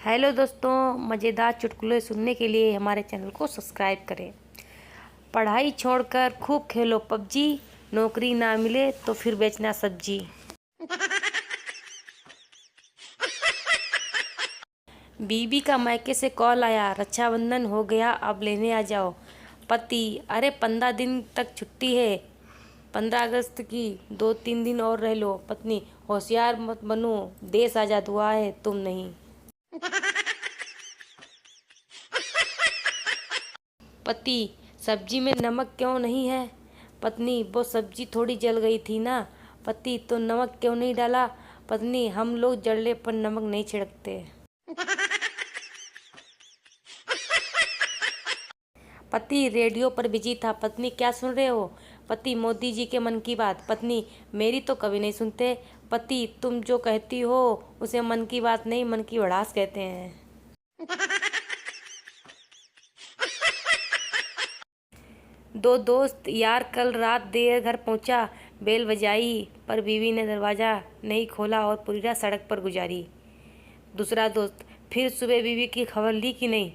Hello दोस्तों, मज़ेदार चुटकुले सुनने के लिए हमारे चैनल को सब्सक्राइब करें। पढ़ाई छोड़कर खूब खेलो पबजी, नौकरी ना मिले तो फिर बेचना सब्जी। बीबी का मायके से कॉल आया, रक्षाबंधन हो गया अब लेने आ जाओ। पति: अरे 15 दिन तक छुट्टी है, 15 अगस्त की, 2-3 दिन और रह लो। पत्नी: होशियार मत बनो, देश आज़ाद हुआ है, तुम नहीं। पति: सब्जी में नमक क्यों नहीं है? पत्नी: वो सब्जी थोड़ी जल गई थी ना। पति: तो नमक क्यों नहीं डाला? पत्नी: हम लोग जलने पर नमक नहीं छिड़कते। पति रेडियो पर बिजी था। पत्नी: क्या सुन रहे हो? पति: मोदी जी के मन की बात। पत्नी: मेरी तो कभी नहीं सुनते। पति: तुम जो कहती हो उसे मन की बात नहीं, मन की भड़ास कहते हैं। दो दोस्त: यार कल रात देर घर पहुंचा, बेल बजाई पर बीवी ने दरवाज़ा नहीं खोला और पूरी रात सड़क पर गुजारी। दूसरा दोस्त: फिर सुबह बीवी की खबर ली कि नहीं?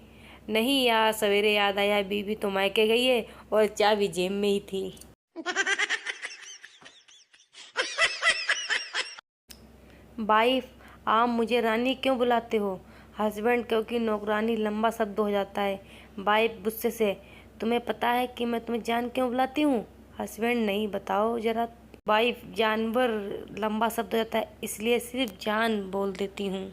नहीं यार, सवेरे याद आया बीवी तो मायके गई है और चाबी जेब में ही थी। वाइफ: आप मुझे रानी क्यों बुलाते हो? हस्बैंड: क्योंकि नौकरानी लंबा शब्द हो जाता है। वाइफ गुस्से से: तुम्हें पता है कि मैं तुम्हें जान क्यों बुलाती हूँ? हस्बैंड: नहीं, बताओ जरा। वाइफ: जानवर लंबा शब्द हो जाता है इसलिए सिर्फ जान बोल देती हूँ।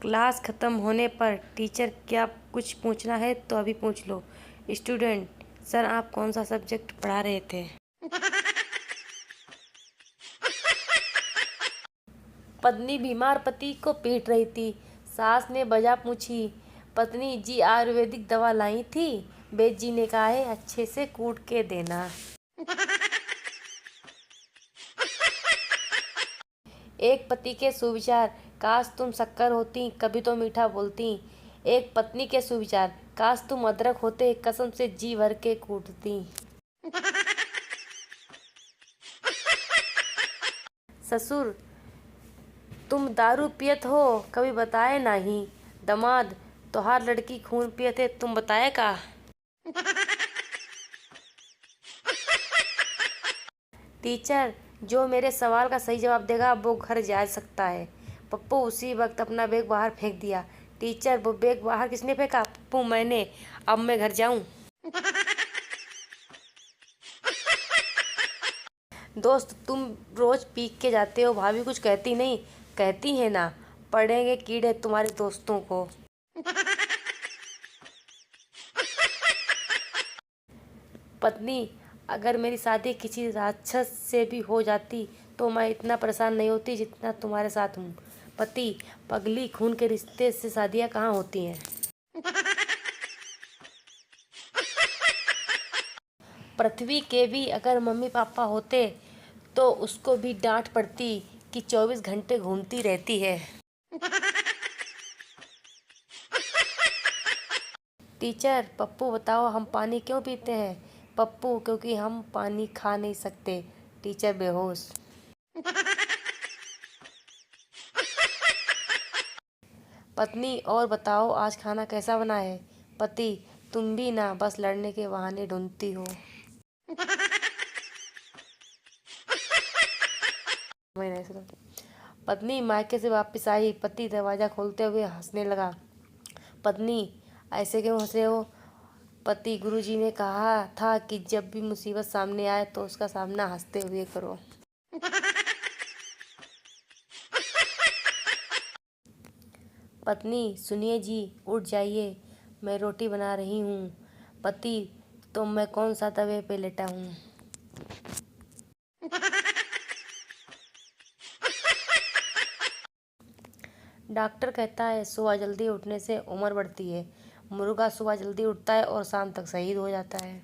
क्लास खत्म होने पर टीचर: क्या कुछ पूछना है तो अभी पूछ लो। स्टूडेंट: सर आप कौन सा सब्जेक्ट पढ़ा रहे थे? पत्नी बीमार पति को पीट रही थी। सास ने बजा पूछी। पत्नी: जी आयुर्वेदिक दवा लाई थी। वैद्य जी ने कहा है अच्छे से कूट के देना। एक पति के सुविचार: काश तुम शक्कर होती, कभी तो मीठा बोलती। एक पत्नी के सुविचार: काश तुम अदरक होते, कसम से जी भर के कूटती। ससुर: तुम दारू पियत हो, कभी बताए नहीं। दमाद: तोहार लड़की खून पियत है, तुम बताए का? टीचर: जो मेरे सवाल का सही जवाब देगा वो घर जा सकता है। पप्पू उसी वक्त अपना बैग बाहर फेंक दिया। टीचर: वो बैग बाहर किसने फेंका? पप्पू: मैंने। अब मैं घर जाऊं? दोस्त: तुम रोज पी के जाते हो, भाभी कुछ कहती नहीं? कहती है ना, पड़ेंगे कीड़े तुम्हारे दोस्तों को। पत्नी: अगर मेरी शादी किसी राक्षस से भी हो जाती तो मैं इतना परेशान नहीं होती जितना तुम्हारे साथ हूँ। पति: पगली, खून के रिश्ते से शादियाँ कहाँ होती हैं? पृथ्वी के भी अगर मम्मी पापा होते तो उसको भी डांट पड़ती कि 24 घंटे घूमती रहती है। टीचर: पप्पू बताओ हम पानी क्यों पीते हैं? पप्पू: क्योंकि हम पानी खा नहीं सकते। टीचर बेहोश। पत्नी: और बताओ आज खाना कैसा बना है? पति: तुम भी ना बस लड़ने के बहाने ढूंढती हो। मैं नहीं सुना। पत्नी मायके से वापस आई। पति दरवाजा खोलते हुए हंसने लगा। पत्नी: ऐसे क्यों हंस रहे हो? पति: गुरुजी ने कहा था कि जब भी मुसीबत सामने आए तो उसका सामना हंसते हुए करो। पत्नी: सुनिए जी, उठ जाइए, मैं रोटी बना रही हूँ। पति: तो मैं कौन सा तवे पे लेटा हूँ? डॉक्टर कहता है सुबह जल्दी उठने से उम्र बढ़ती है। मुर्गा सुबह जल्दी उठता है और शाम तक शहीद हो जाता है।